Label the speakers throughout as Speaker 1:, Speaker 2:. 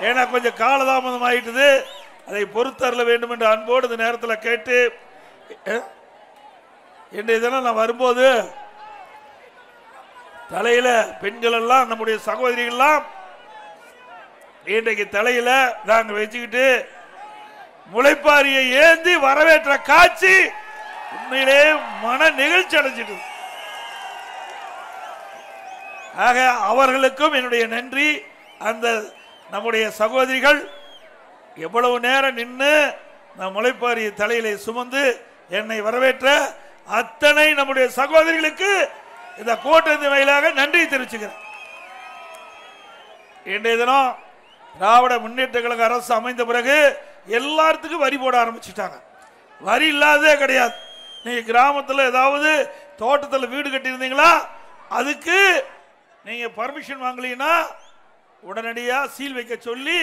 Speaker 1: ஏன்னா கொஞ்சம் காலதாமதம் ஆயிட்டது, அதை பொறுத்தரல வேண்டும் என்று அன்போடு இந்த நேரத்தில் கேட்டு, இன்றைய தினம் நான் வரும்போது தலையில பெண்கள் எல்லாம் நம்முடைய சகோதரிகள் எல்லாம் இன்றைக்கு தலையில நாங்க வச்சுக்கிட்டு முளைப்பாரியை ஏந்தி வரவேற்ற காட்சி உண்மையிலே மன நிகழ்ச்சி அடைஞ்சிட்டு. ஆக அவர்களுக்கும் என்னுடைய நன்றி. அந்த நம்முடைய சகோதரிகள் எவ்வளவு நேரம் நின்று முளைப்பாரியை தலையிலே சுமந்து என்னை வரவேற்ற அத்தனை நம்முடைய சகோதரிகளுக்கு இந்த கூட்டத்தின் வாயிலாக நன்றி தெரிவிச்சுக்கிறேன். இன்றைய தினம் திராவிட முன்னேற்ற கழக அரசு அமைந்த பிறகு எல்லாத்துக்கும் வரி போட ஆரம்பிச்சுட்டாங்க. வரி இல்லாததே கிடையாது. நீங்க கிராமத்தில் ஏதாவது தோட்டத்தில் வீடு கட்டியிருந்தீங்களா, அதுக்கு நீங்க பர்மிஷன் வாங்கலீங்கன்னா உடனடியாக சீல் வைக்க சொல்லி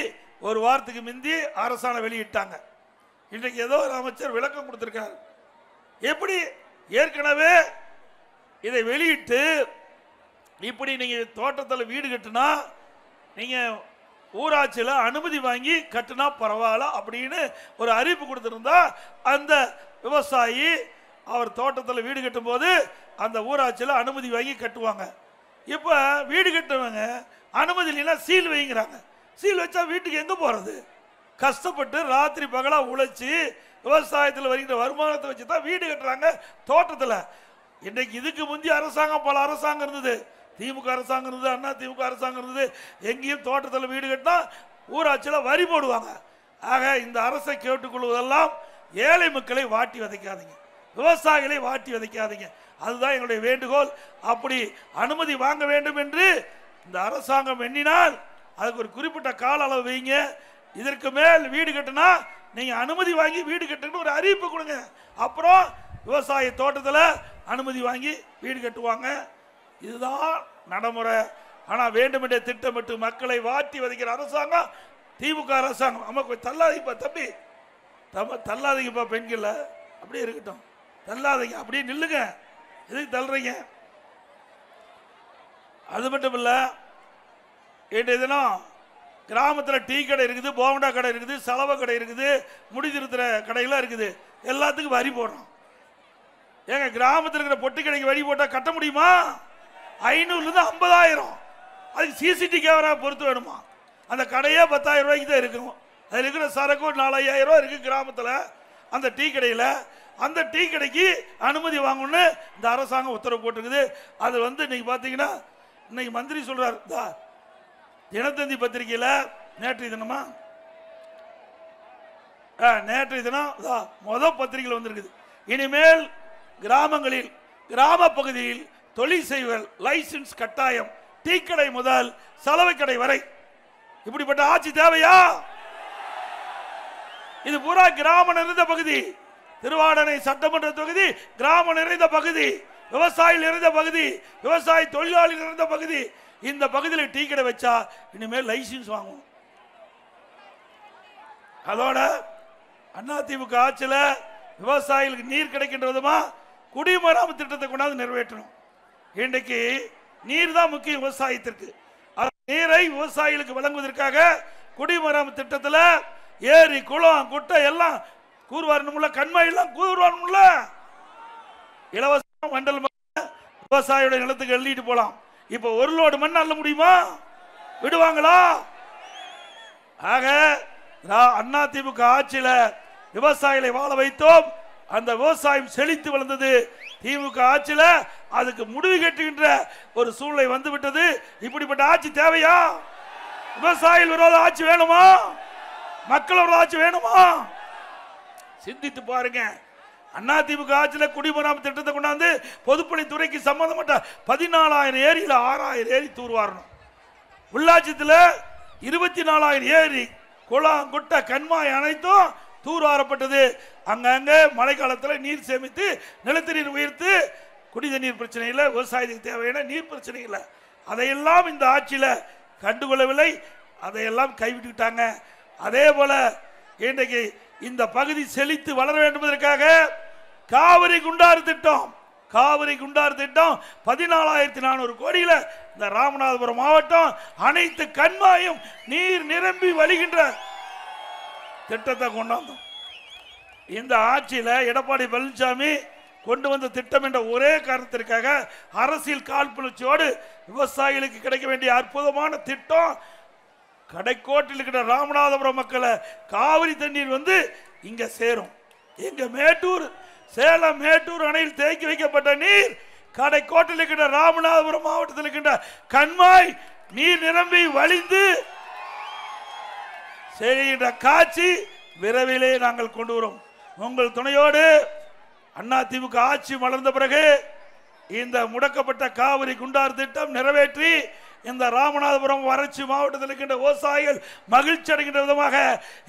Speaker 1: ஒரு வாரத்துக்கு முந்தி அரசாணை வெளியிட்டாங்க. இன்றைக்கு ஏதோ ஒரு அமைச்சர் விளக்கம் கொடுத்திருக்காரு. எப்படி ஏற்கனவே இதை வெளியிட்டு இப்படி நீங்க தோட்டத்தில் வீடு கட்டினா நீங்க ஊராட்சியில் அனுமதி வாங்கி கட்டினா பரவாயில்ல அப்படின்னு ஒரு அறிவிப்பு கொடுத்திருந்தா அந்த விவசாயி அவர் தோட்டத்தில் வீடு கட்டும் போது அந்த ஊராட்சியில் அனுமதி வாங்கி கட்டுவாங்க. இப்ப வீடு கட்டுவங்க அனுமதி இல்லைன்னா சீல் வைங்கிறாங்க. சீல் வச்சா வீட்டுக்கு எங்க போறது? கஷ்டப்பட்டு ராத்திரி பகலா உழைச்சி விவசாயத்தில் வருகிற வருமானத்தை வச்சு தான் வீடு கட்டுறாங்க தோட்டத்தில். இன்னைக்கு இதுக்கு முந்தைய அரசாங்கம் பல அரசாங்கம் இருந்தது. திமுக அரசாங்கம் இருந்தது, அண்ணா திமுக அரசாங்கம் இருந்தது. எங்கேயும் தோட்டத்தில் வீடு கட்டினா ஊராட்சியில் வரி போடுவாங்க. ஆக இந்த அரசை கேட்டுக்கொள்வதெல்லாம் ஏழை மக்களை வாட்டி வதைக்காதீங்க, விவசாயிகளை வாட்டி வதைக்காதீங்க. அதுதான் எங்களுடைய வேண்டுகோள். அப்படி அனுமதி வாங்க வேண்டும் என்று இந்த அரசாங்கம் எண்ணினால் அதுக்கு ஒரு குறிப்பிட்ட கால அளவு வைங்க. இதற்கு மேல் வீடு கட்டினா நீங்க அனுமதி வாங்கி வீடு கட்டுன்னு ஒரு அறிவிப்பு கொடுங்க. அப்புறம் விவசாய தோட்டத்தில் அனுமதி வாங்கி வீடு கட்டுவாங்க. இதுதான் நடைமுறை. ஆனா வேண்டுமென்றே திட்டமிட்டு மக்களை வாட்டி வதைக்கிற அரசாங்கம் திமுக அரசாங்கம். அம்மா கொஞ்சம் தள்ளாதீங்கப்பா தம்பி, தள்ளாதீங்கப்பா, பெண்கள் அப்படியே இருக்கட்டும், தள்ளாதீங்க, அப்படியே நில்லுங்க. எதுக்கு தள்ளுறீங்க? அது மட்டும் இல்ல, இன்றைய தினம் கிராமத்தில் டீ கடை இருக்குது, போண்டா கடை இருக்குது, சலவை கடை இருக்குது, முடி திருத்துற கடையெல்லாம் இருக்குது. எல்லாத்துக்கும் வரி போடுறோம். ஏங்க கிராமத்தில் இருக்கிற பொட்டி கடைக்கு வரி போட்டா கட்ட முடியுமா? 500 50,000. அதுக்கு சிசிடி கேமரா பொறுத்து வேணுமா? அந்த கடையே 10,000 ரூபாய்க்கு தான் இருக்கும். அதில் இருக்கிற சரக்கு 4,000 ரூபாய் இருக்கு கிராமத்தில். அந்த டீ கடையில் அந்த டீ கடைக்கு அனுமதி வாங்கணும்னு இந்த அரசாங்கம் உத்தரவு போட்டிருக்குது. அது இன்னைக்கு பார்த்தீங்கன்னா இன்னைக்கு மந்திரி சொல்றாரு, தினத்தந்தி பத்திரிகையில் நேற்றைய தினமா நேற்றைய தினம் முதல் பத்திரிகையில் வந்திருக்குது. இனிமேல் கிராமங்களில் கிராம பகுதியில் தொழில் செய்வர் லைசன்ஸ் கட்டாயம், டீ கடை முதல் சலவை கடை வரை. இப்படிப்பட்ட ஆட்சி தேவையா? இது பூரா கிராம நிறைந்த பகுதி. திருவாடனை சட்டமன்ற தொகுதி கிராம நிறைந்த பகுதி, விவசாயிகள் நிறைந்த பகுதி, விவசாய தொழிலாளி நிறைந்த பகுதி. இந்த பகுதியில் டீ கடை வச்சா இனிமேல் லைசன்ஸ் வாங்கணும். அதோட அதிமுக ஆட்சியில் விவசாயிகளுக்கு நீர் கிடைக்கின்ற விதமா குடிமராமத்து திட்டத்தை கொண்டாந்து நிறைவேற்றணும். இன்றைக்கு நீர் தான் முக்கியம் விவசாயத்திற்கு. நீரை விவசாயிகளுக்கு வழங்குவதற்காக குடிமராமத்து திட்டத்தில் ஏரி குளம் குட்டை எல்லாம் கூறுவாரணும்ல, கண்மாய் எல்லாம் கூறுவாரணும்ல. இலவச மண்டல் விவசாயியோட நிலத்துக்கு எழுதிட்டு போலாம். இப்ப ஒரு லோடு மண் அள்ள முடியுமா? விடுவாங்களா? ஆக அதிமுக ஆட்சியில விவசாயிகளை வாழ வைத்தோம். அந்த விவசாயம் செழித்து வளர்ந்தது. திமுக ஆட்சியில அதுக்கு முடிவு கட்டுகின்ற ஒரு சூழ்நிலை வந்துவிட்டது. இப்படிப்பட்ட ஆட்சி தேவையா? விவசாயிகள் விரோத ஆட்சி வேணுமா? மக்கள் விரோத ஆட்சி வேணுமா? சிந்தித்து பாருங்க. அதிமுக ஆட்சியில் குடிமராமத்து திட்டத்தை கொண்டாந்து பொதுப்பணித்துறைக்கு சம்பந்தப்பட்ட 14,000 ஏரியில் 6,000 ஏரி தூர்வாரணும். உள்ளாட்சியத்தில் 24,000 ஏரி குளம் குட்டை கண்மாய் அனைத்தும் தூர்வாரப்பட்டது. அங்கங்க மழை காலத்தில் நீர் சேமித்து நிலத்தடி நீர் உயர்த்து குடித நீர் பிரச்சனை இல்லை, விவசாயத்துக்கு தேவையான நீர் பிரச்சனை இல்லை. அதையெல்லாம் இந்த ஆட்சியில் கண்டுகொள்ளவில்லை. அதையெல்லாம் கைவிட்டுட்டாங்க. அதே போல இன்றைக்கு இந்த பகுதி செழித்து வளர வேண்டும் என்பதற்காக காவிரி குண்டாறு திட்டம், காவிரி குண்டார் திட்டம் 14,400 கோடியில் இந்த ராமநாதபுரம் மாவட்டம் அனைத்து கண்மாயும் நீர் நிரம்பி வழிகின்ற திட்டத்தை கொண்டாந்தோம். இந்த ஆட்சியில் எடப்பாடி பழனிசாமி கொண்டு வந்த திட்டம் என்ற ஒரே காரணத்திற்காக அரசியல் காழ்ப்புணர்ச்சியோடு விவசாயிகளுக்கு கிடைக்க வேண்டிய அற்புதமான திட்டம் கடைக்கோட்டில் இருக்கிற ராமநாதபுரம் மக்களை காவிரி தண்ணீர் வந்து இங்க சேரும். எங்க மேட்டூர் சேலம் மேட்டூர் அணையில் தேக்கி வைக்கப்பட்ட நீர் கடைக்கோட்டில் இருக்கின்ற ராமநாதபுரம் மாவட்டத்தில் இருக்கின்ற கண்மாய் நீர் நிரம்பி வழிந்து செய்கின்ற காட்சி விரைவிலே நாங்கள் கொண்டு வரோம். உங்கள் துணையோடு அதிமுக ஆட்சி மலர்ந்த பிறகு இந்த முடக்கப்பட்ட காவிரி குண்டார் திட்டம் நிறைவேற்றி இந்த ராமநாதபுரம் வறட்சி மாவட்டத்தில் இருக்கின்ற விவசாயிகள் மகிழ்ச்சி அடைகின்ற விதமாக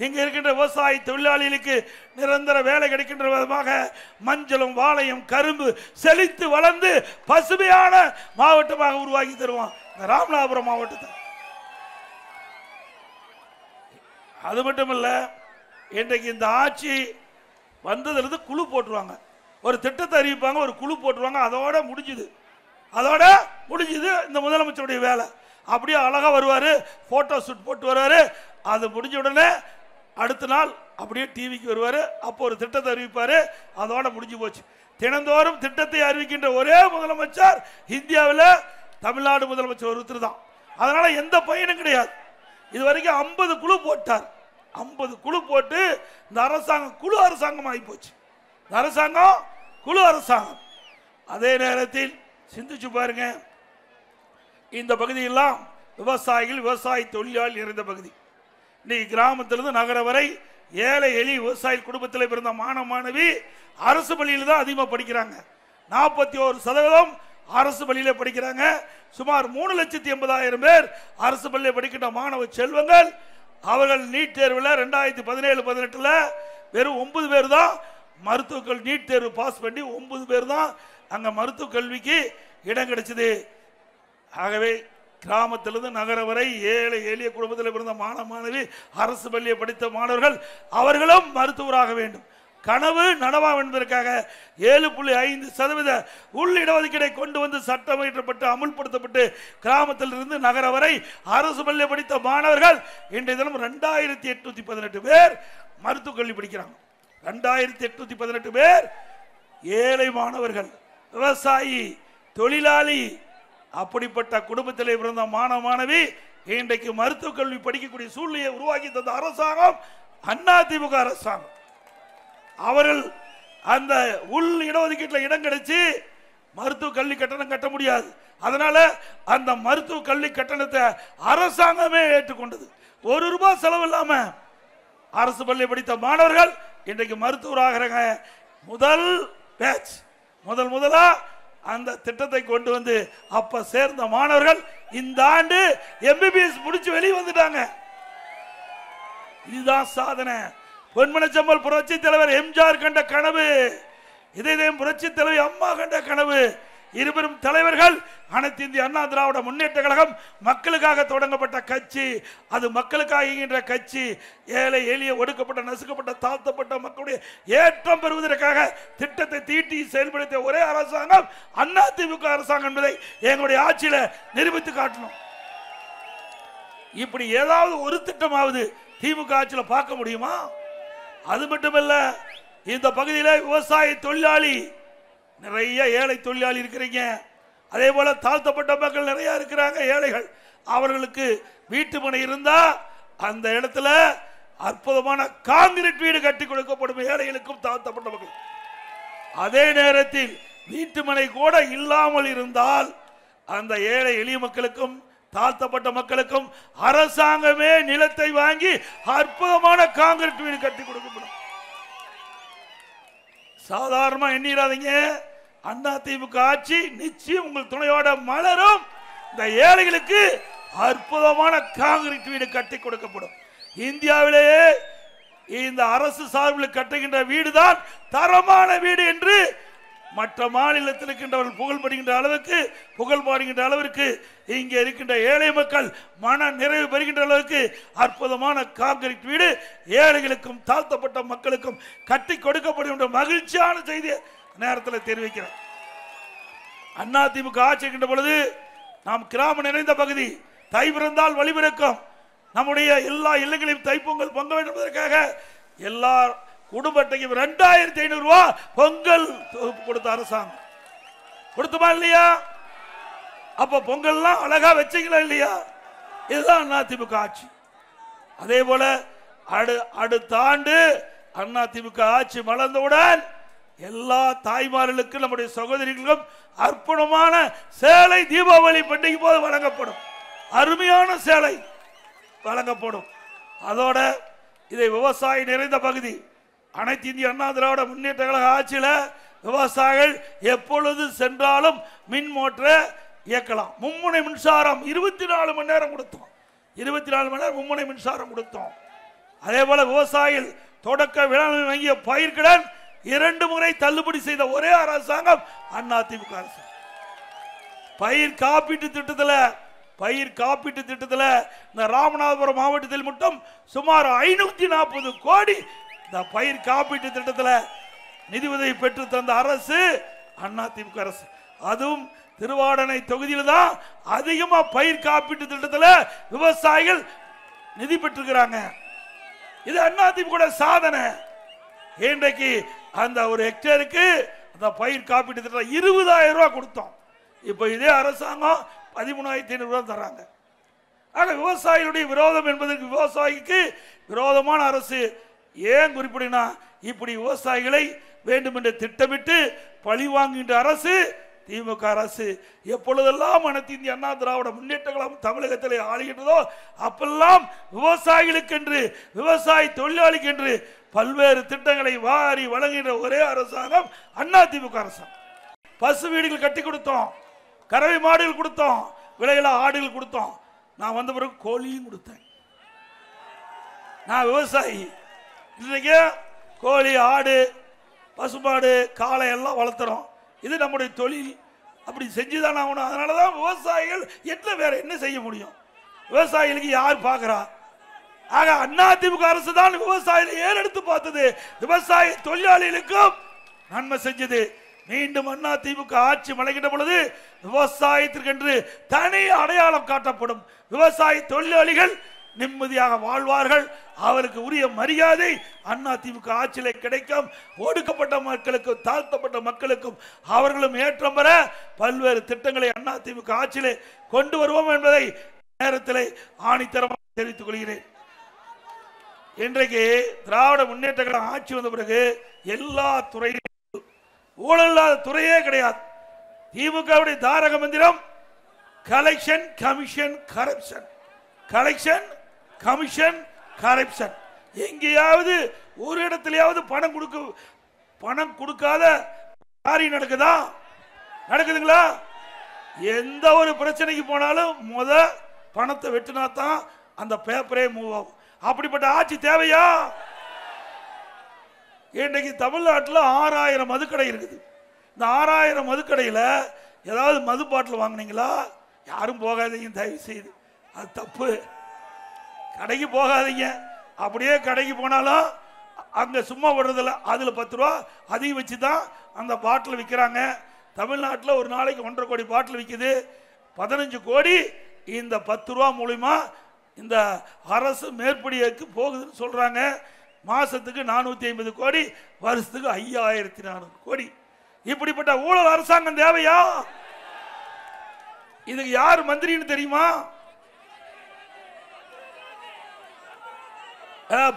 Speaker 1: இங்கு இருக்கின்ற விவசாய தொழிலாளிகளுக்கு நிரந்தர வேலை கிடைக்கின்ற விதமாக மஞ்சளும் வாழையும் கரும்பு செழித்து வளர்ந்து பசுமையான மாவட்டமாக உருவாக்கி தருவோம் இந்த ராமநாதபுரம் மாவட்டத்தை. அது மட்டுமல்ல, இன்றைக்கு இந்த ஆட்சி வந்ததிலிருந்து குழு போட்டுருவாங்க, ஒரு திட்டத்தை அறிவிப்பாங்க, ஒரு குழு போட்டுருவாங்க, அதோட முடிஞ்சுது. இந்த முதலமைச்சருடைய வேலை. அப்படியே அழகா வருவாரு, போட்டோ ஷூட் போட்டு வருவாரு. அது முடிஞ்ச உடனே அடுத்த நாள் அப்படியே டிவிக்கு வருவாரு, அப்போ ஒரு திட்டத்தை அறிவிப்பாரு, அதோட முடிஞ்சு போச்சு. தினந்தோறும் திட்டத்தை அறிவிக்கின்ற ஒரே முதலமைச்சர் இந்தியாவில் தமிழ்நாடு முதலமைச்சர் ஒருத்தர் தான். அதனால எந்த பயனும் கிடையாது. இதுவரைக்கும் 50 குழு போட்டார். 50 குழு போட்டு இந்த அரசாங்கம் குழு அரசாங்கம் ஆகி போச்சு. அரசாங்கம் குழு அரசாங்கம். அதே நேரத்தில் சிந்திச்சு பாருங்க, இந்த பகுதியெல்லாம் விவசாயிகள் விவசாய தொழிலாளி இருந்த பகுதி. இன்னைக்கு கிராமத்திலிருந்து நகரம் வரை ஏழை எளிய விவசாய குடும்பத்தில் பிறந்த மாணவ மாணவி அரசு பள்ளியில் தான் அதிகமாக படிக்கிறாங்க. 41% அரசு பள்ளியில் படிக்கிறாங்க. சுமார் 3,80,000 பேர் அரசு பள்ளியில் படிக்கின்ற மாணவ செல்வங்கள். அவர்கள் நீட் தேர்வில் 2017-18 வெறும் 9 பேர் தான் மருத்துவ நீட் தேர்வு பாஸ் பண்ணி 9 பேர் தான் அங்க மருத்துவ கல்விக்கு இடம் கிடைச்சது. ஆகவே கிராமத்திலிருந்து நகரம் வரை ஏழை எளிய குடும்பத்தில் பிறந்த மாணவ மாணவி அரசு பள்ளியை படித்த மாணவர்கள் அவர்களும் மருத்துவராக வேண்டும். கனவு நனவாம் என்பதற்காக 7.5% உள் இடஒதுக்கீடை கொண்டு வந்து சட்டம் இயற்றப்பட்டு அமுல்படுத்தப்பட்டு கிராமத்தில் இருந்து நகர வரை அரசு பள்ளியை படித்த மாணவர்கள் இன்றைய தினம் 2,818 பேர் மருத்துவ கல்வி படிக்கிறாங்க. 2,818 பேர் ஏழை மாணவர்கள், விவசாயி, தொழிலாளி. அப்படிப்பட்ட குடும்பத்திலே பிறந்த மாணவ மாணவி இன்றைக்கு மருத்துவ கல்வி படிக்கக்கூடிய சூழ்நிலையை உருவாக்கி தந்த அரசாங்கம் அதிமுக அரசாங்கம். அவர்கள் அந்த உள் இடஒதுக்கீட்டில் இடம் கிடைச்சி மருத்துவ கல்வி கட்டணம் கட்ட முடியாது. அதனால அந்த மருத்துவ கல்வி கட்டணத்தை அரசாங்கமே ஏற்றுக்கொண்டது. ₹1 செலவு இல்லாம அரசு பள்ளி படித்த மாணவர்கள் இன்றைக்கு மருத்துவராகிறாங்க. முதல் பேட்ச் முதலா அந்த திட்டத்தை கொண்டு வந்து அப்ப சேர்ந்த மாணவர்கள் இந்த ஆண்டு MBBS முடிச்சு வெளியே வந்துட்டாங்க. இதுதான் சாதனை. பொன்மனச்செம்மல் புரட்சி தலைவர் எம்ஜிஆர் கண்ட கனவு, இதயம் புரட்சி தலைவி அம்மா கண்ட கனவு. இருவரும் தலைவர்கள் அனைத்து இந்திய அண்ணா திராவிட முன்னேற்ற கழகம் மக்களுக்காக தொடங்கப்பட்ட கட்சி. அது மக்களுக்காக இயங்குகின்ற கட்சி. ஏழை எளிய ஒடுக்கப்பட்ட நசுக்கப்பட்ட தாழ்த்தப்பட்ட மக்களுடைய ஏற்றம் பெறுவதற்காக திட்டத்தை தீட்டி செயல்படுத்திய ஒரே அரசாங்கம் அதிமுக அரசாங்கம் என்பதை எங்களுடைய ஆட்சியில நிரூபித்து காட்டணும். இப்படி ஏதாவது ஒரு திட்டமாவது திமுக ஆட்சியில் பார்க்க முடியுமா? அது மட்டுமல்ல, இந்த பகுதியில் விவசாய தொழிலாளி நிறைய ஏழை தொழிலாளி இருக்கிறீங்க. அதே போல தாழ்த்தப்பட்ட மக்கள் நிறைய இருக்கிறாங்க, ஏழைகள். அவர்களுக்கு வீட்டு மனை இருந்தா அந்த இடத்துல அற்புதமான காங்கிரீட் வீடு கட்டி கொடுக்கப்படும் ஏழைகளுக்கும் தாழ்த்தப்பட்ட மக்கள். அதே நேரத்தில் வீட்டு மனை கூட இல்லாமல் இருந்தால் அந்த ஏழை எளிய மக்களுக்கும் தாழ்த்தப்பட்ட மக்களுக்கும் அரசாங்கமே நிலத்தை வாங்கி அற்புதமான காங்கிரீட் வீடு கட்டி கொடுக்கப்படும். சாதாரணமா எண்ணிராதீங்க. அதிமுக ஆட்சி நிச்சயம் உங்கள் துணையோட மலரும். இந்த ஏழைகளுக்கு அற்புதமான காங்கிரீட் வீடு கட்டி கொடுக்கப்படும். இந்தியாவிலேயே இந்த அரசு சார்பில் கட்டுகின்ற வீடுதான் தரமான வீடு என்று மற்ற மாநிலத்தில் இருக்கின்றவர்கள் புகழ் பாடுகின்ற அளவிற்கு இங்கே இருக்கின்ற ஏழை மக்கள் மன நிறைவு பெறுகின்ற அளவுக்கு அற்புதமான காங்கிரீட் வீடு ஏழைகளுக்கும் தாழ்த்தப்பட்ட மக்களுக்கும் கட்டி கொடுக்கப்படும் என்ற மகிழ்ச்சியான செய்தியை நேரத்தில் தெரிவிக்கிறேன். அதிமுக ஆட்சி இருக்கின்ற பொழுது நாம் கிராமம் நிறைந்த பகுதி, தை பிறந்தால் வழிபிறக்கும், நம்முடைய எல்லா இல்லங்களையும் தைப்பொங்கல் பொங்க வேண்டும் என்பதற்காக எல்லா குடும்ப அட்டைக்கும் 2500 ரூபாய் பொங்கல் கொடுத்த அரசாங்கம் கொடுத்துமா இல்லையா? அப்ப பொங்கல்லாம் அழகா வச்சீங்களா இல்லையா? இதுதான் அதிமுக ஆட்சி. அதே போல அடுத்த ஆண்டு அதிமுக ஆட்சி மலர்ந்தவுடன் எல்லா தாய்மார்களுக்கும் நம்முடைய சகோதரிகளுக்கும் அர்ப்பணமான சேலை தீபாவளி பண்டிகை போது வழங்கப்படும். அருமையான சேலை வழங்கப்படும். அதோட இதை விவசாயி நிறைந்த பகுதி, அனைத்து இந்திய அண்ணா திராவிட முன்னேற்ற கழக ஆட்சியில் விவசாயிகள் எப்பொழுது சென்றாலும் மின் மோட்டரை இயக்கலாம். மும்முனை மின்சாரம் 24 மணி நேரம் கொடுத்தோம். 24 மணி நேரம் மும்முனை மின்சாரம் கொடுத்தோம். அதே போல விவசாயிகள் தொடக்க வேளாண்மை வங்கிய பயிர்கடன் 2 முறை தள்ளுபடி செய்த ஒரே அரசாங்கம் அதிமுக அரசாங்கம். பயிர் காப்பீட்டு திட்டத்தில் இந்த ராமநாதபுரம் மாவட்டத்தில் மட்டும் சுமார் 540 கோடி இந்த பயிர் காப்பீட்டு திட்டத்தில் நிதி உதவி பெற்று தந்த அரசு அதிமுக அரசு. அதுவும் திருவாடனை தொகுதியில் தான் அதிகமா பயிர் காப்பீட்டு திட்டத்தில் விவசாயிகள் நிதி பெற்றிருக்கிறாங்க. இது அதிமுக சாதனை. இன்றைக்கு அந்த ஒரு ஹெக்டேருக்கு அந்த பயிர் காப்பீட்டு திட்டம் 20,000 ரூபாய் கொடுத்தோம். இப்போ இதே அரசாங்கம் 13,500 ரூபாய் தராங்க. ஆக விவசாயிகளுடைய விரோதம் என்பதற்கு விவசாயிக்கு விரோதமான அரசு. ஏன் குறிப்பிடினா, இப்படி விவசாயிகளை வேண்டுமென்று திட்டமிட்டு பழி வாங்குகின்ற அரசு திமுக அரசு. எப்பொழுதெல்லாம் அனைத்து இந்திய அண்ணா திராவிட முன்னேற்ற கழகம் தமிழகத்தில் ஆளுகின்றதோ அப்பெல்லாம் விவசாயிகளுக்கென்று, விவசாய தொழிலாளிக்கென்று பல்வேறு திட்டங்களை வாரி வழங்குகின்ற ஒரே அரசாங்கம் அதிமுக அரசாங்கம். பசு வீடுகள் கட்டி கொடுத்தோம், கறவை மாடுகள் கொடுத்தோம், விலையில்லா ஆடுகள் கொடுத்தோம். நான் வந்த பிறகு கோழியும் கொடுத்தேன். நான் விவசாயி. இன்றைக்கு கோழி, ஆடு, பசுமாடு, காளை எல்லாம் வளர்த்துறோம். இது நம்முடைய தொழில். அப்படி செஞ்சுதான் ஆகணும். அதனாலதான் விவசாயிகள் வேற என்ன செய்ய முடியும்? விவசாயிகளுக்கு யார் பார்க்கிறா? ஆக அதிமுக அரசு தான் விவசாயிகளை ஏறெடுத்து பார்த்தது, விவசாய தொழிலாளிகளுக்கும் நன்மை செஞ்சது. மீண்டும் அதிமுக ஆட்சி மலைகின்ற பொழுது விவசாயத்திற்கென்று தனி அடையாளம் காட்டப்படும். விவசாய தொழிலாளிகள் நிம்மதியாக வாழ்வார்கள். அவருக்கு உரிய மரியாதை அதிமுக ஆட்சியிலே கிடைக்கும். ஒடுக்கப்பட்ட மக்களுக்கும் தாழ்த்தப்பட்ட மக்களுக்கும் அவர்களும் ஏற்றம் பெற பல்வேறு திட்டங்களை அதிமுக ஆட்சியிலே கொண்டு வருவோம் என்பதை நேரத்தில் ஆணித்தரமாக தெரிவித்துக் கொள்கிறேன். இன்றைக்கு திராவிட முன்னேற்ற கழகம் ஆட்சி வந்த பிறகு எல்லா துறையிலும் ஊழல் இல்லாத துறையே கிடையாது. திமுகவுடைய தாரக மந்திரம் collection commission corruption, collection commission corruption. எங்கேயாவது ஒரு இடத்திலேயாவது பணம் கொடுக்காத காரியம் நடக்குதா? நடக்குதுங்களா? எந்த ஒரு பிரச்சனைக்கு போனாலும் பணத்தை வெட்டினா தான் அந்த பேப்பரே மூவ் ஆகும். அப்படிப்பட்ட ஆட்சி தேவையா? இன்றைக்கு தமிழ்நாட்டில் 6000 மதுக்கடை இருக்குது. இந்த 6000 மதுக்கடையில் ஏதாவது மது பாட்டில் வாங்கினீங்களா? யாரும் போகாதீங்க, தயவு செய்து. அது தப்பு. கடைக்கு போகாதீங்க. அப்படியே கடைக்கு போனாலும் அங்கே சும்மா விடுறதில்ல. அதில் 10 ரூபா அதிகம் வச்சு தான் அந்த பாட்டில் விற்கிறாங்க. தமிழ்நாட்டில் ஒரு நாளைக்கு 1.5 கோடி பாட்டில் விற்குது. 15 கோடி இந்த 10 ரூபா மூலிமா இந்த அரசு மேற்படிக்கு போகுதுன்னு சொல்றாங்க. மாசத்துக்கு 450 கோடி, வருஷத்துக்கு 5400 கோடி. இப்படிப்பட்ட ஊழல் அரசாங்கம் தேவையா? இதுக்கு யார் மந்திரின்னு தெரியுமா?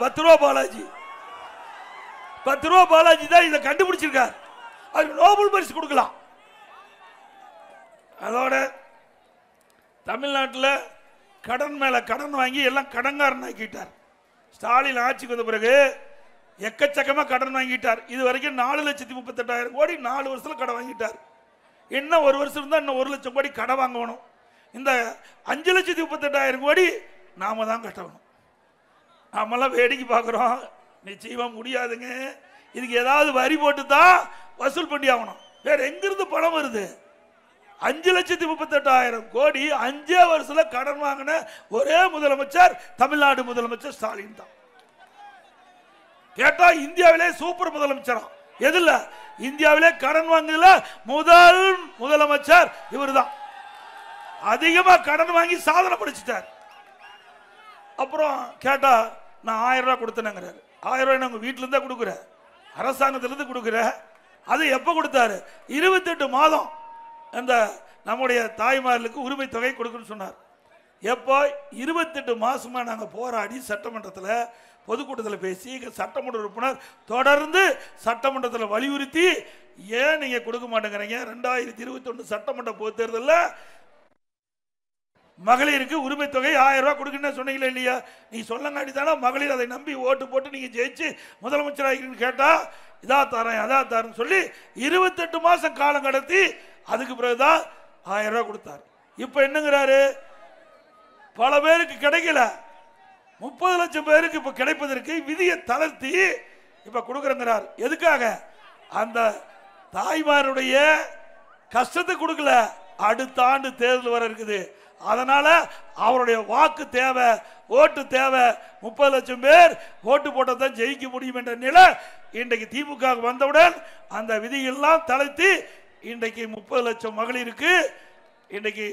Speaker 1: 10 ரூபா பாலாஜி. 10 ரூபா பாலாஜி தான் இதை கண்டுபிடிச்சிருக்கார். அதுக்கு நோபல் பரிசு கொடுக்கலாம். அதோட தமிழ்நாட்டில் கடன் மேல கடன் வாங்கி எல்லாம் கடன்காரன் ஆக்கிட்டார். ஸ்டாலின் ஆட்சிக்கு வந்த பிறகு எக்கச்சக்கமா கடன் வாங்கிட்டார். இது வரைக்கும் 4,38,000 கோடி 4 வருஷத்துல கடன் வாங்கிட்டார். இன்னும் ஒரு வருஷம் இருந்தா இன்னும் 1 லட்சம் கோடி கடன் வாங்கணும். இந்த 5,38,000 கோடி நாம தான் கட்டணும். நாமெல்லாம் வேடிக்கை பார்க்கிறோம். நிச்சயமா முடியாதுங்க. இதுக்கு ஏதாவது வரி போட்டு தான் வசூல் பண்ணி ஆகணும். வேற எங்கிருந்து பணம் வருது? 5,38,000 கோடி 5 வருஷத்துல கடன் வாங்கின ஒரே முதலமைச்சர் தமிழ்நாடு முதலமைச்சர் ஸ்டாலின் தான். கேட்டா இந்தியாவிலே சூப்பர் முதலமைச்சரா எதுல? இந்தியாவிலே கடன் வாங்குதல முதல் முதலமைச்சர் இவர்தான். அதிகமா கடன் வாங்கி சாதனை படிச்சுட்டார். அப்புறம் கேட்டா நான் 1000 ரூபாய் கொடுத்தேங்கிறாரு. 1000 ரூபாய் நாங்க வீட்டுல இருந்தா கொடுக்குற, அரசாங்கத்திலிருந்து கொடுக்குற. அது எப்ப கொடுத்தாரு? 28 மாதம் அந்த நம்முடைய தாய்மார்களுக்கு உரிமை தொகை கொடுக்கணும்னு சொன்னார். எப்போ? 28 மாசமா நாங்க போராடி சட்டமன்றத்தில் பொதுக்கூட்டத்தில் பேசி சட்டமன்ற உறுப்பினர் தொடர்ந்து சட்டமன்றத்தில் வலியுறுத்தி ஏன் நீங்க கொடுக்க மாட்டேங்கிறீங்க? 2021 சட்டமன்ற பொது தேர்தலில் மகளிருக்கு உரிமை தொகை 1000 ரூபாய் கொடுக்கணும்னு சொன்னீங்களா இல்லையா? நீ சொல்லங்காட்டி தானே மகளிர் அதை நம்பி ஓட்டு போட்டு நீங்க ஜெயிச்சு முதலமைச்சர் ஆகிறீங்கன்னு கேட்டா இதா தரேன் அதா தரேன்னு சொல்லி 28 மாசம் காலம் கடத்தி அதுக்கு பிறகுதான் 1000 ரூபாய் கொடுத்தார். இப்ப என்னங்கிறாரு? பல பேருக்கு கிடைக்கல, 30 லட்சம் பேருக்கு இப்ப கிடைப்பதற்கு விதியை தளர்த்தி இப்ப கொடுக்கறங்கிறார். எதுக்காக? அந்த தாய்மாருடைய கஷ்டத்தை கொடுக்கல, அடுத்த ஆண்டு தேர்தல் வர இருக்குது. அதனால அவருடைய வாக்கு தேவை, ஓட்டு தேவை. 30 லட்சம் பேர் ஓட்டு போட்டதான் ஜெயிக்க முடியும் என்ற நிலை இன்றைக்கு திமுக வந்தவுடன் அந்த விதியெல்லாம் தளர்த்தி இன்றைக்கு 30 லட்சம் மகளிருக்கு இன்றைக்கு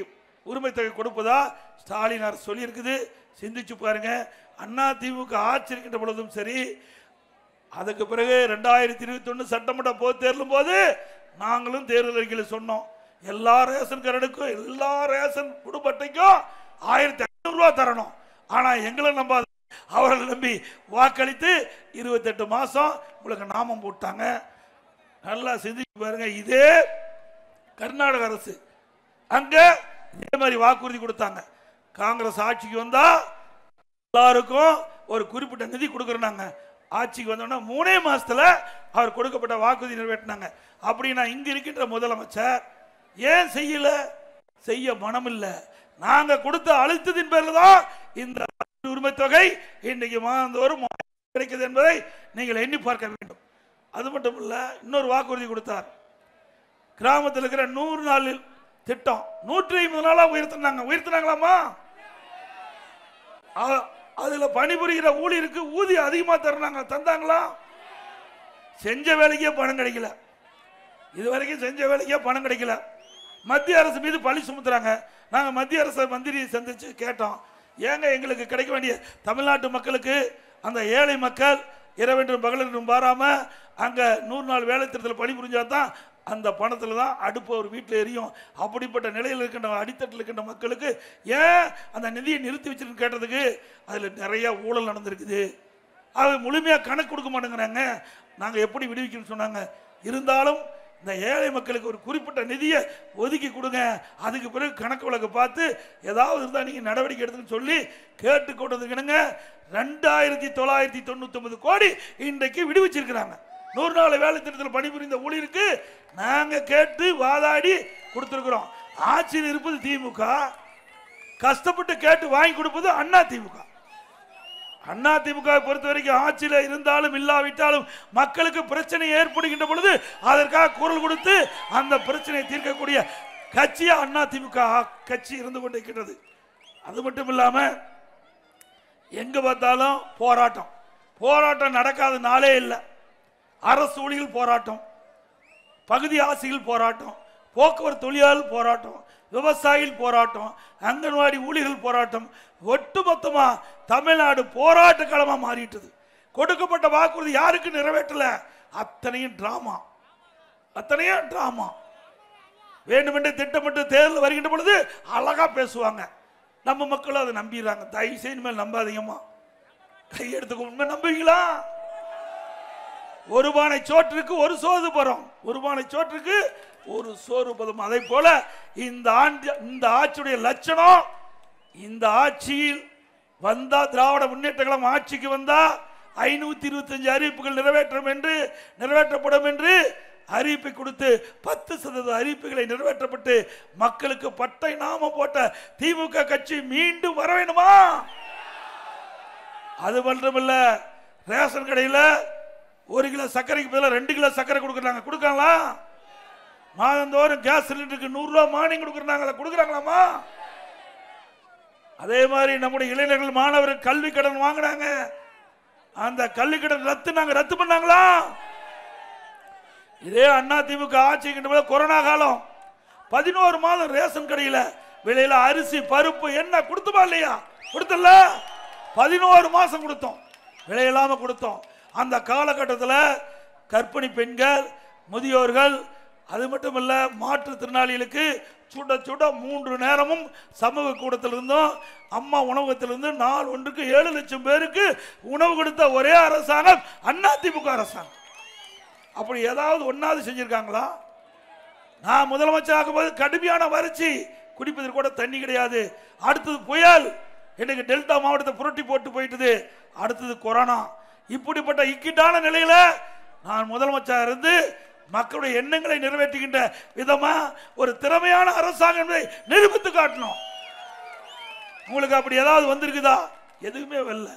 Speaker 1: உரிமை தொகை கொடுப்பதா ஸ்டாலின் அரசு சொல்லி இருக்குது. சிந்திச்சு பாருங்க. அண்ணா திமுக ஆட்சி இருக்கின்ற பொழுதும் சரி, அதுக்கு பிறகு 2021 சட்டமன்ற பொது தேர்தலும் போது நாங்களும் தேர்தல் அறிக்கையில் சொன்னோம், எல்லா ரேஷன் கார்டுக்கும் எல்லா ரேஷன் குடும்ப அட்டைக்கும் 1500 ரூபாய் தரணும். ஆனா எங்களை நம்பாத அவர்கள் நம்பி வாக்களித்து 28 மாசம் உங்களுக்கு நாமம் போட்டாங்க. நல்லா சிந்திச்சு பாருங்க. இதே கர்நாடக அரசு அங்க இதே மாதிரி வாக்குறுதி கொடுத்தாங்க. காங்கிரஸ் ஆட்சிக்கு வந்தா எல்லாருக்கும் ஒரு குறிப்பிட்ட நிதி கொடுக்கறாங்க. ஆட்சிக்கு வந்தோன்னா 3 மாசத்துல அவர் கொடுக்கப்பட்ட வாக்குறுதி நிறைவேற்றினாங்க. அப்படின்னா இங்க இருக்கின்ற முதலமைச்சர் ஏன் செய்யல? செய்ய மனம் இல்ல. நாங்க கொடுத்த அழுத்தத்தின் பேரில் தான் இந்த உரிமை தொகை இன்றைக்கு மாதந்தோறும் கிடைக்கிறது என்பதை நீங்கள் எண்ணி பார்க்க வேண்டும். அது மட்டும் இல்ல, இன்னொரு வாக்குறுதி கொடுத்தார். கிராமத்தில் இருக்கிற 100 நாள் திட்டம் 150 நாளா உயர்த்தினாங்களாமா? அதுல பணிபுரிகிற ஊழியருக்கு ஊதியம் அதிகமா தந்தாங்களா? செஞ்ச வேலைக்கே பணம் கிடைக்கல. இதுவரைக்கும் செஞ்ச வேலைக்கே பணம் கிடைக்கல. மத்திய அரசு மீது பழி சுமத்துறாங்க. நாங்க மத்திய அரசு மந்திரியை சந்திச்சு கேட்டோம், ஏங்க எங்களுக்கு கிடைக்க வேண்டிய தமிழ்நாட்டு மக்களுக்கு அந்த ஏழை மக்கள் இரவென்றும் பகலென்றும் பாராம அங்க 100 நாள் வேலை திட்டத்தில் பணிபுரிஞ்சாதான் அந்த பணத்தில் தான் அடுப்பு ஒரு வீட்டில் எரியும். அப்படிப்பட்ட நிலையில் இருக்கின்ற அடித்தட்டில் இருக்கின்ற மக்களுக்கு ஏன் அந்த நிதியை நிறுத்தி வச்சிருன்னு கேட்டதுக்கு அதில் நிறைய ஊழல் நடந்திருக்குது, அது முழுமையாக கணக்கு கொடுக்க மாட்டேங்கிறாங்க, நாங்கள் எப்படி விடுவிக்கணும்னு சொன்னாங்க. இருந்தாலும் இந்த ஏழை மக்களுக்கு ஒரு குறிப்பிட்ட நிதியை ஒதுக்கி கொடுங்க, அதுக்கு பிறகு கணக்கு வழக்கு பார்த்து ஏதாவது இருந்தால் நீங்கள் நடவடிக்கை எடுத்துன்னு சொல்லி கேட்டுக்கொண்டதுக்குனுங்க 2999 கோடி இன்றைக்கு விடுவிச்சிருக்கிறாங்க. 100 நாள் வேலை திட்டத்தில் பணிபுரிந்த ஊழியருக்கு நாங்க கேட்டு வாதாடி கொடுத்திருக்கிறோம். ஆட்சியில் இருப்பது திமுக, கஷ்டப்பட்டு கேட்டு வாங்கி கொடுப்பது அண்ணா திமுக. அண்ணா திமுக பொறுத்த வரைக்கும் ஆட்சியில இருந்தாலும் இல்லாவிட்டாலும் மக்களுக்கு பிரச்சனை ஏற்படுகின்ற பொழுது அதற்காக குரல் கொடுத்து அந்த பிரச்சனையை தீர்க்கக்கூடிய கட்சியா அண்ணா திமுக கட்சி இருந்து கொண்டிருக்கிறது. அது மட்டும் இல்லாம எங்க பார்த்தாலும் போராட்டம், போராட்டம் நடக்காத நாளே இல்லை. அரசு ஊழியர்கள் போராட்டம், பகுதி ஆசிரியர்கள் போராட்டம், போக்குவரத்து தொழிலாளர்கள் போராட்டம், விவசாயிகள் போராட்டம், அங்கன்வாடி ஊழியர்கள் போராட்டம், ஒட்டுமொத்தமா தமிழ்நாடு போராட்ட களமா மாறிட்டது. கொடுக்கப்பட்ட வாக்குறுதி யாருக்கு நிறைவேற்றல? அத்தனையும் டிராமா, அத்தனையும் டிராமா. வேண்டுமென்றே திட்டமிட்டு தேர்தல் வருகின்ற பொழுது அழகா பேசுவாங்க, நம்ம மக்கள் அதை நம்பிடுறாங்க. தயவு செய்து மேல் நம்பாதீங்கம்மா, கையெடுத்துக்க. உண்மை நம்புவீங்களா? ஒரு பானை சோற்றுக்கு ஒரு சோறு பதம், ஒரு பானை சோற்றுக்கு ஒரு சோறு பதம். அதை போல இந்த ஆட்சியுடைய லட்சணம், இந்த ஆட்சியில் வந்தா திராவிட முன்னேற்ற கழகம் ஆட்சிக்கு வந்தா 525 அறிவிப்புகள் நிறைவேற்றப்படும் என்று அறிவிப்பை கொடுத்து 10% அறிவிப்புகளை நிறைவேற்றப்பட்டு மக்களுக்கு பட்டை நாமம் போட்ட திமுக கட்சி மீண்டும் வர வேண்டுமா? அது மட்டுமல்ல, ரேஷன் கடையில் 1 கிலோ சர்க்கரைக்கு பதிலாக 2 கிலோ சர்க்கரை கொடுக்கறாங்களா? மாதந்தோறும் கேஸ் சிலிண்டருக்கு 100 ரூபாய் மானியம் கொடுக்கறாங்களாமா? அதே மாதிரி நம்முடைய இளைஞர்கள் மாணவர்கள் கல்வி கடன் வாங்கினாங்க, அந்த கல்வி கடன் ரத்து பண்ணாங்களா? இதே அண்ணா திமுக ஆட்சிக்கின்ற கொரோனா காலம் 11 மாதம் ரேஷன் கடையில் விலையில அரிசி பருப்பு என்ன கொடுத்துமா இல்லையா? கொடுத்தல. 11 மாசம் கொடுத்தோம், விலையில்லாம கொடுத்தோம். அந்த காலகட்டத்தில் கர்ப்பிணி பெண்கள், முதியோர்கள், அது மட்டும் இல்ல மாற்றுத்திறனாளிகளுக்கு சுட சுட 3 நேரமும் சமூக கூடத்திலிருந்தும் அம்மா உணவகத்திலிருந்து நாள் ஒன்றுக்கு 7 லட்சம் பேருக்கு உணவு கொடுத்த ஒரே அரசாங்கம் அதிமுக அரசாங்கம். அப்படி ஏதாவது ஒன்னாவது செஞ்சிருக்காங்களா? நான் முதலமைச்சராகும் போது கடுமையான வறட்சி, குடிப்பதற்கு கூட தண்ணி கிடையாது. அடுத்தது புயல், இன்னைக்கு டெல்டா மாவட்டத்தை புரட்டி போட்டு போயிட்டது. அடுத்தது கொரோனா. இப்படிப்பட்ட இக்கட்டான நிலையில நான் முதலமைச்சர் இருந்து மக்களுடைய எண்ணங்களை நிறைவேற்றுகின்ற விதமா ஒரு திறமையான அரசாங்கம் என்பதை நிரூபித்து காட்டணும். உங்களுக்கு அப்படி ஏதாவது வந்திருக்குதா? எதுவுமே வரல.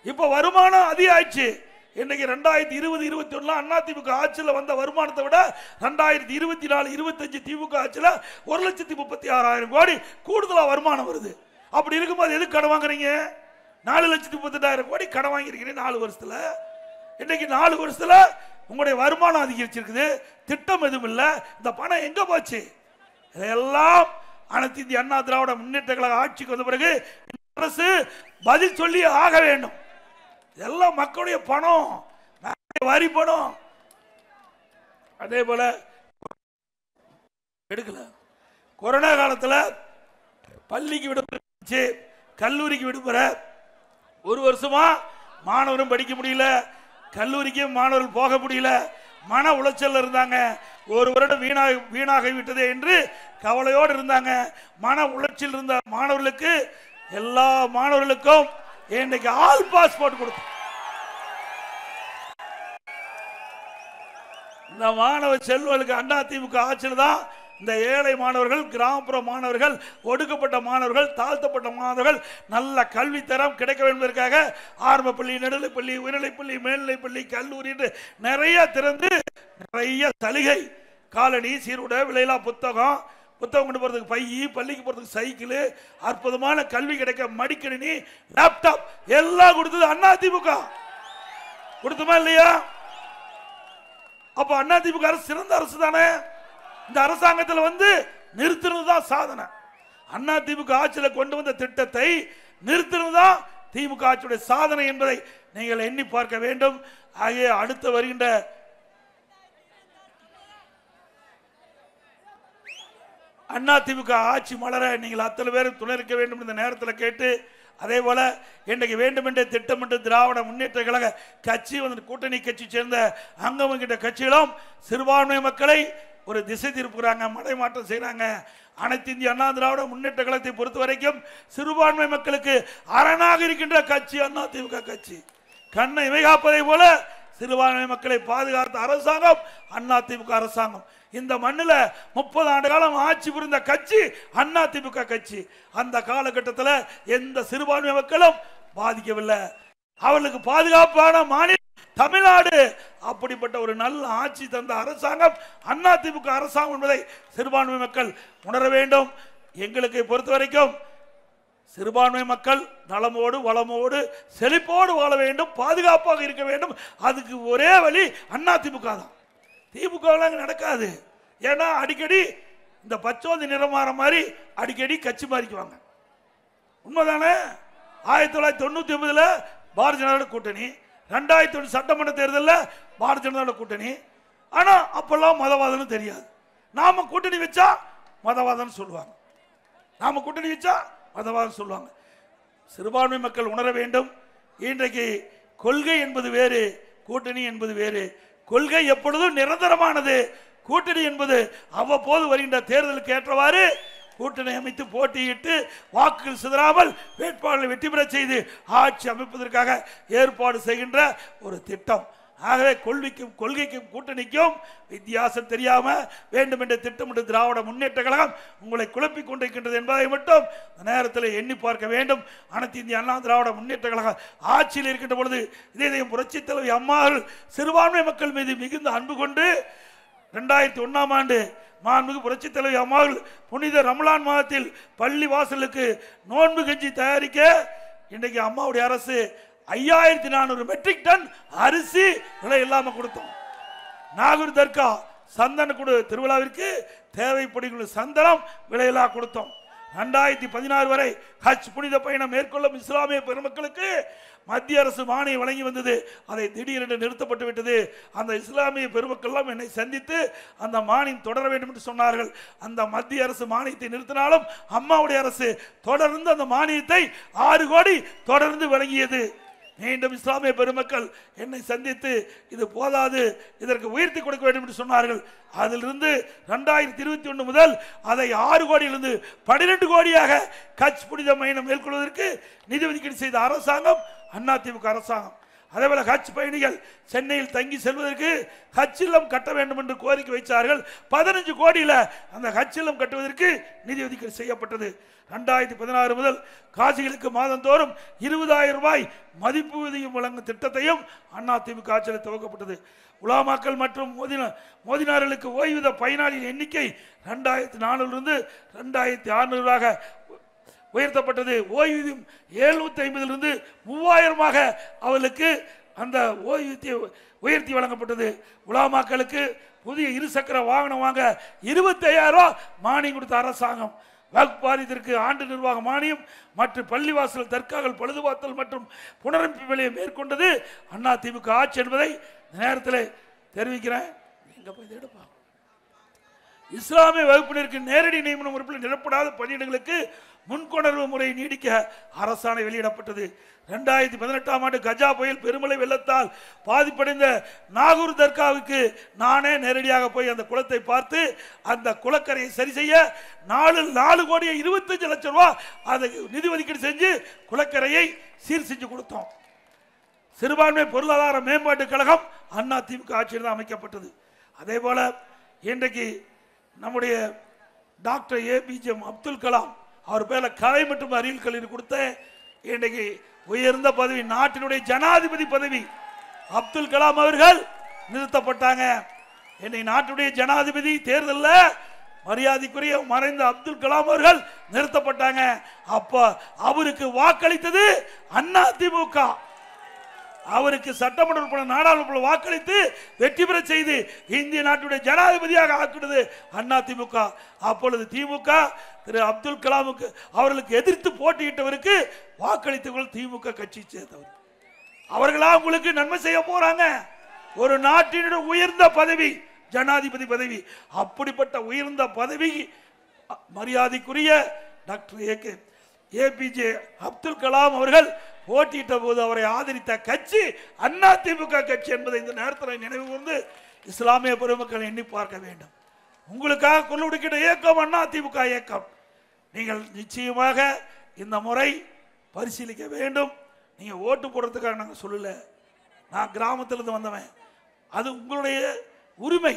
Speaker 1: இப்ப வருமானம் அதிகமாயிடுச்சு. இன்னைக்கு 2020-21 அதிமுக ஆட்சியில் வந்த வருமானத்தை விட 2024-25 திமுக ஆட்சியில் 1,36,000 கோடி கூடுதலா வருமானம் வருது. அப்படி இருக்கும்போது எதுக்கு கடன் வாங்குறீங்க? 4,38,000 கோடி கடன் வாங்கியிருக்கிறீங்க 4 வருஷத்துல. இன்னைக்கு 4 வருஷத்துல உங்களுடைய வருமானம் அதிகரிச்சிருக்குது, திட்டம் எதுவும் இல்லை. இந்த பணம் எங்க போச்சு? இதெல்லாம் அனைத்து இந்திய அண்ணா திராவிட முன்னேற்ற கழக ஆட்சிக்கு வந்த பிறகு அரசு பதில் சொல்லி ஆக வேண்டும். எல்லாம் மக்களுடைய பணம், வரி பணம். அதே போல எடுக்கல. கொரோனா காலத்தில் பள்ளிக்கு விடுமுறை, கல்லூரிக்கு விடுமுறை. 1 வருஷமா மாணவரும் படிக்க முடியல, கல்லூரிக்கு மாணவர்கள் போக முடியல, மன உளைச்சல் இருந்தாங்க. 1 வருடம் வீணாகி விட்டதே என்று கவலையோடு இருந்தாங்க. மன உளைச்சல் இருந்த மாணவர்களுக்கு, எல்லா மாணவர்களுக்கும் இன்னைக்கு ஆல் பாஸ்போர்ட் கொடுத்தோம். இந்த மாணவ செல்வர்களுக்கு அதிமுக ஆட்சியில் தான் இந்த ஏழை மாணவர்கள், கிராமப்புற மாணவர்கள், ஒடுக்கப்பட்ட மாணவர்கள், தாழ்த்தப்பட்ட மாணவர்கள் நல்ல கல்வி தரம் கிடைக்க வேண்டும் என்பதற்காக ஆரம்ப பள்ளி, நடுநிலைப்பள்ளி, உயர்நிலைப்பள்ளி, மேல்நிலைப்பள்ளி, கல்லூரி என்று நிறைய திறந்து நிறைய சலுகை, காலணி, சீருடை, விலையில்லா புத்தகம் கொண்டு போறதுக்கு பை, பள்ளிக்கு போறதுக்கு சைக்கிள், அற்புதமான கல்வி கிடைக்க மடிக்கணினி, லேப்டாப் எல்லாம் கொடுத்தது அதிமுக. கொடுத்துமா இல்லையா? அப்ப அதிமுக அரசு சிறந்த அரசு தானே. இந்த அரசாங்கத்தில் வந்து நிறுத்தினதுதான் சாதனை. அதிமுக ஆட்சியில் கொண்டு வந்த திட்டத்தை நிறுத்தினதுதான் திமுக ஆட்சியுடைய சாதனை என்பதை நீங்கள் எண்ணி பார்க்க வேண்டும். ஆகிய அடுத்து வருகின்ற அதிமுக ஆட்சி மலர நீங்கள் அத்தனை பேரும் துணை இருக்க வேண்டும் இந்த நேரத்தில் கேட்டு, அதே போல இன்றைக்கு வேண்டுமென்றே திட்டமிட்டு திராவிட முன்னேற்ற கழக கட்சி வந்து கூட்டணி கட்சி சேர்ந்த அங்கம் வகிக்கின்ற கட்சிகளும் சிறுபான்மை மக்களை ஒரு திசை திருப்புகிறாங்க, மடை மாற்றம் செய்யறாங்க. அனைத்து இந்திய அண்ணா திராவிட முன்னேற்ற கழகத்தை பொறுத்த வரைக்கும் சிறுபான்மை மக்களுக்கு அரணாக இருக்கின்ற கட்சி அதிமுக கட்சி. கண்ணை இமை காப்பதை போல சிறுபான்மை மக்களை பாதுகாத்த அரசாங்கம் அதிமுக அரசாங்கம். இந்த மண்ணில் 30 ஆண்டு காலம் ஆட்சி புரிந்த கட்சி அதிமுக கட்சி. அந்த காலகட்டத்தில் எந்த சிறுபான்மை மக்களும் பாதிக்கவில்லை. அவர்களுக்கு பாதுகாப்பான மாநிலம் தமிழ்நாடு. அப்படிப்பட்ட ஒரு நல்ல ஆட்சி தந்த அரசாங்கம் அதிமுக அரசாங்கம் என்பதை சிறுபான்மை மக்கள் உணர வேண்டும். எங்களுக்கு பொறுத்த வரைக்கும் சிறுபான்மை மக்கள் நலமோடு வளமோடு செழிப்போடு வாழ வேண்டும், பாதுகாப்பாக இருக்க வேண்டும். அதுக்கு ஒரே வழி அதிமுக தான். திமுக நடக்காது. ஏன்னா அடிக்கடி இந்த பச்சோந்தி நிறம் மாற மாதிரி அடிக்கடி கட்சி மாறிக்குவாங்க. உண்மைதானே? 1999 பாரதிய ஜனதா கூட்டணி, 2001 சட்டமன்ற தேர்தலில் பாரதிய ஜனதா கூட்டணி. ஆனா அப்பெல்லாம் மதவாதம் தெரியாது. நாம கூட்டணி வச்சா மதவாதம் சொல்லுவாங்க, நாம கூட்டணி வச்சா மதவாதம் சொல்லுவாங்க. சிறுபான்மை மக்கள் உணர வேண்டும். இன்றைக்கு கொள்கை என்பது வேறு, கூட்டணி என்பது வேறு. கொள்கை எப்பொழுதும் நிரந்தரமானது. கூட்டணி என்பது அவ்வப்போது வருகின்ற தேர்தலுக்கு ஏற்றவாறு கூட்டணி அமைத்து போட்டியிட்டு வாக்குகள் சிதறாமல் வேட்பாளர்களை வெற்றி பெற செய்து ஆட்சி அமைப்பதற்காக ஏற்பாடு செய்கின்ற ஒரு திட்டம். ஆகவே கொள்கைக்கும் கூட்டணிக்கும் வித்தியாசம் தெரியாம வேண்டும் என்ற திட்டமிட்டு திராவிட முன்னேற்ற கழகம் உங்களை குழப்பிக் கொண்டிருக்கின்றது என்பதை மட்டும் நேரத்தில் எண்ணி பார்க்க வேண்டும். அனைத்து இந்திய அண்ணா திராவிட முன்னேற்ற கழகம் ஆட்சியில் இருக்கின்ற பொழுது இதயம் புரட்சி தலைவி அம்மாள் சிறுபான்மை மக்கள் மீது மிகுந்த அன்பு கொண்டு 2001ஆம் ஆண்டு மாண்புமிகு புரட்சி தலைவி அம்மாள் புனித ரமலான் மாதத்தில் பள்ளி வாசலுக்கு நோன்பு கஞ்சி தயாரிக்க இன்றைக்கு அம்மாவுடைய அரசு 5400 மெட்ரிக் டன் அரிசி விலை இல்லாம கொடுத்தோம். நாகூர் தர்கா சந்தனக்கூடு திருவிழாவிற்கு தேவைப்படுகிற சந்தனம் விலையில்லா கொடுத்தோம். 2016 வரை ஹஜ் புனித பயணம் மேற்கொள்ளும் இஸ்லாமிய பெருமக்களுக்கு மத்திய அரசு மானியம் வழங்கி வந்தது. அதை திடீரென்று நிறுத்தப்பட்டு விட்டது. அந்த இஸ்லாமிய பெருமக்கள் எல்லாம் என்னை சந்தித்து அந்த மானியம் தொடர வேண்டும் என்று சொன்னார்கள். அந்த மத்திய அரசு மானியத்தை நிறுத்தினாலும் அம்மாவுடைய அரசு தொடர்ந்து அந்த மானியத்தை 6 கோடி தொடர்ந்து வழங்கியது. மீண்டும் இஸ்லாமிய பெருமக்கள் என்னை சந்தித்து இது போதாது, இதற்கு உயர்த்தி கொடுக்க வேண்டும் என்று சொன்னார்கள். அதிலிருந்து 2021 முதல் அதை 6 கோடியிலிருந்து 12 கோடியாக கட்ச் புனித பயணம் மேற்கொள்வதற்கு நிதி ஒதுக்கீடு செய்த அரசாங்கம் அதிமுக அரசாங்கம். அதேபோல ஹஜ் பயணிகள் சென்னையில் தங்கி செல்வதற்கு ஹஜ் இல்லம் கட்ட வேண்டும் என்று கோரிக்கை வைத்தார்கள். 15 கோடியில் அந்த ஹஜ் இல்லம் கட்டுவதற்கு நிதி ஒதுக்கீடு செய்யப்பட்டது. 2016 முதல் காசிகளுக்கு மாதந்தோறும் 20,000 ரூபாய் மதிப்பு ஊதியம் வழங்கும் திட்டத்தையும் அதிமுக ஆட்சியில் துவக்கப்பட்டது. உலாமாக்கள் மற்றும் மோதினார்களுக்கு ஓய்வூதிய பயனாளியின் எண்ணிக்கை 2400 2600 உயர்த்தப்பட்டது. ஓய்வூதியம் 750 3000 அவர்களுக்கு அந்த ஓய்வூதிய உயர்த்தி வழங்கப்பட்டது. உலாமாக்களுக்கு புதிய இருசக்கர வாகனம் வாங்க 25,000 மானியம் கொடுத்த அரசாங்கம். வக்ஃப் வாரியத்திற்கு ஆண்டு நிர்வாக மானியம் மற்றும் பள்ளிவாசல் தர்காக்கள் பழுதுபார்த்தல் மற்றும் புனரமைப்பு வேலையை மேற்கொண்டது அதிமுக ஆட்சி என்பதை நேரத்தில் தெரிவிக்கிறேன். இஸ்லாமிய வகுப்பினருக்கு நேரடி நியமனம் உறுப்பில் நிரப்படாத பணியிடங்களுக்கு முன்கொணர்வு முறை நீடிக்க அரசாணை வெளியிடப்பட்டது. 2018 ஆண்டு கஜா புயல் பெருமழை வெள்ளத்தால் பாதிப்படைந்த நாகூர் தர்காவுக்கு நானே நேரடியாக போய் அந்த குளத்தை பார்த்து அந்த குளக்கரையை சரி செய்ய 4 கோடி 25 லட்சம் ரூபாய் அதை நிதி ஒதுக்கீடு செஞ்சு குளக்கரையை சீர் செஞ்சு கொடுத்தோம். சிறுபான்மை பொருளாதார மேம்பாட்டு கழகம் அதிமுக ஆட்சியில் தான் அமைக்கப்பட்டது. அதே போல இன்றைக்கு நம்முடைய டாக்டர் APJ அப்துல் கலாம் அவர் பேர்ல கலை மற்றும் அறிவியல் கல்லூரி கொடுத்த இன்றைக்கு உயர்ந்த பதவி, நாட்டினுடைய ஜனாதிபதி பதவி அப்துல் கலாம் அவர்கள் நிறுத்தப்பட்டாங்க. இன்னைக்கு நாட்டுடைய ஜனாதிபதி தேர்தலில் மரியாதைக்குரிய மறைந்த அப்துல் கலாம் அவர்கள் நிறுத்தப்பட்டாங்க. அப்ப அவருக்கு வாக்களித்தது அதிமுக. அவருக்கு சட்டமன்ற உறுப்பினர் நாடாளுமன்ற வாக்களித்து வெற்றி பெற செய்து இந்திய நாட்டுடைய ஜனாதிபதியாக ஆக்கினது அதிமுக. அப்பொழுது திமுக திரு அப்துல் கலாமுக்கு அவர்களுக்கு எதிர்த்து போட்டியிட்டவருக்கு வாக்களித்தவர்கள் திமுக கட்சி சேர்ந்தவர். அவர்களா உங்களுக்கு நன்மை செய்ய போறாங்க. ஒரு நாட்டினுடைய உயர்ந்த பதவி ஜனாதிபதி பதவி. அப்படிப்பட்ட உயர்ந்த பதவி மரியாதைக்குரிய டாக்டர் APJ அப்துல் கலாம் அவர்கள் போட்டியிட்ட போது அவரை ஆதரித்த கட்சி அதிமுக கட்சி என்பதை இந்த நேரத்தில் நினைவு கூர்ந்து இஸ்லாமிய பெருமக்கள் எண்ணி பார்க்க வேண்டும். உங்களுக்காக கொண்டு கொடுக்கிற இயக்கம் அதிமுக இயக்கம். நீங்கள் நிச்சயமாக இந்த முறை பரிசீலிக்க வேண்டும். நீங்க ஓட்டு போடுறதுக்காக நாங்கள் சொல்லல, நான் கிராமத்திலிருந்து வந்தவன். அது உங்களுடைய உரிமை.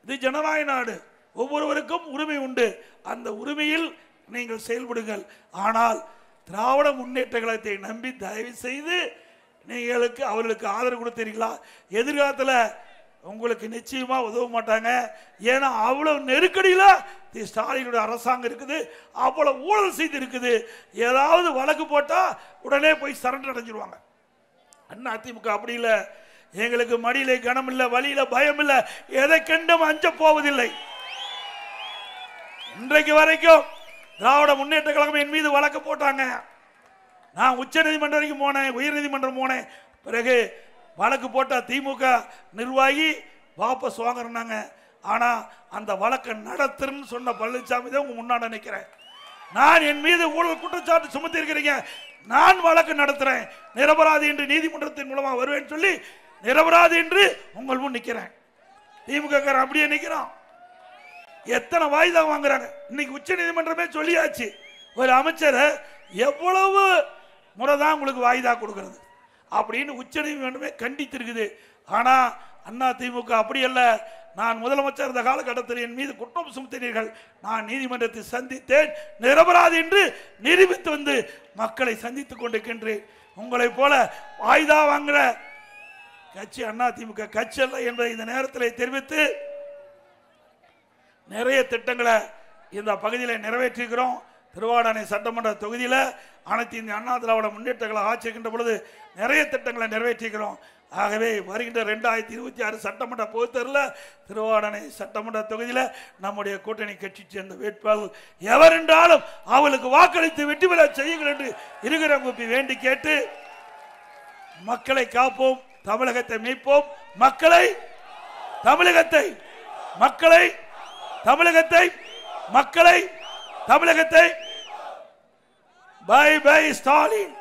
Speaker 1: இது ஜனநாயக நாடு, ஒவ்வொருவருக்கும் உரிமை உண்டு. அந்த உரிமையில் நீங்கள் செயல்படுங்கள். ஆனால் திராவிட முன்னேற்ற கழகத்தை நம்பி தயவு செய்து நீங்களுக்கு அவர்களுக்கு ஆதரவு கொடுத்தீர்களா, எதிர்காலத்தில் உங்களுக்கு நிச்சயமா உதவ மாட்டாங்க. ஏன்னா அவ்வளவு நெருக்கடியில் ஸ்டாலினுடைய அரசாங்கம் இருக்குது, அவ்வளவு ஊழல் செய்து இருக்குது. ஏதாவது வழக்கு போட்டா உடனே போய் சரண்டர் அடைஞ்சிருவாங்க. அதிமுக அப்படி இல்லை. எங்களுக்கு மடியில கனம் இல்லை, வழியில பயம் இல்லை, எதை கண்டும் அஞ்ச போவதில்லை. இன்றைக்கு வரைக்கும் திராவிட முன்னேற்ற கழகம் என் மீது வழக்கு போட்டாங்க. நான் உச்ச நீதிமன்றம் வரைக்கும் போனேன், உயர் நீதிமன்றம் போனேன். பிறகு வழக்கு போட்ட திமுக நிர்வாகி வாபஸ் வாங்குறாங்க. ஆனா அந்த வழக்கை நடத்துன்னு சொன்ன பழனிசாமி தான் உங்க முன்னாடி நினைக்கிறேன். நான் என் மீது ஊழல் குற்றச்சாட்டு சுமத்தி இருக்கிறீங்க, நான் வழக்கு நடத்துறேன், நிரபராதி என்று நீதிமன்றத்தின் மூலமாக வருவேன் சொல்லி நிரபராதி என்று உங்கள் முன் நிற்கிறேன். திமுக அப்படியே நிற்கிறான். எத்தனை வாய்தா வாங்குறாங்க. இன்னைக்கு உச்ச நீதிமன்றமே சொல்லியாச்சு, ஒரு அமைச்சர் எவ்வளவு முறைதான் உங்களுக்கு வாய்தா கொடுக்கிறது அப்படின்னு உச்ச நீதிமன்றமே கண்டித்திருக்குது. ஆனா அதிமுக அப்படி அல்ல. நான் முதலமைச்சர் இருந்த காலகட்டத்தில் என் மீது குற்றம் சுமத்தினீர்கள், நான் நீதிமன்றத்தை சந்தித்தேன், நிரபராதி என்று நிரூபித்து வந்து மக்களை சந்தித்துக் கொண்டிருக்கின்றேன். உங்களை போல வாய்தா வாங்குற கட்சி அதிமுக கட்சி அல்ல என்பதை இந்த நேரத்தில் தெரிவித்து நிறைய திட்டங்களை இந்த பகுதியில் நிறைவேற்றிருக்கிறோம். திருவாடானை சட்டமன்ற தொகுதியில் அனைத்து இந்திய அண்ணா திராவிட முன்னேற்ற கழகம் ஆட்சி இருக்கின்ற பொழுது நிறைய திட்டங்களை நிறைவேற்றிருக்கிறோம். ஆகவே வருகின்ற 2026 சட்டமன்ற பொதுத்தேர்தலில் திருவாடானை சட்டமன்ற தொகுதியில் நம்முடைய கூட்டணி கட்சி சேர்ந்த வேட்பாளர் எவர் என்றாலும் அவளுக்கு வாக்களித்து வெற்றி பெற செய்யுங்கள் என்று இருக்கிற கூப்பி வேண்டி கேட்டு, மக்களை காப்போம், தமிழகத்தை மீட்போம், மக்களை தமிழகத்தை மக்களை தமிழகத்தை மக்களை தமிழகத்தை. Bye bye Stalin.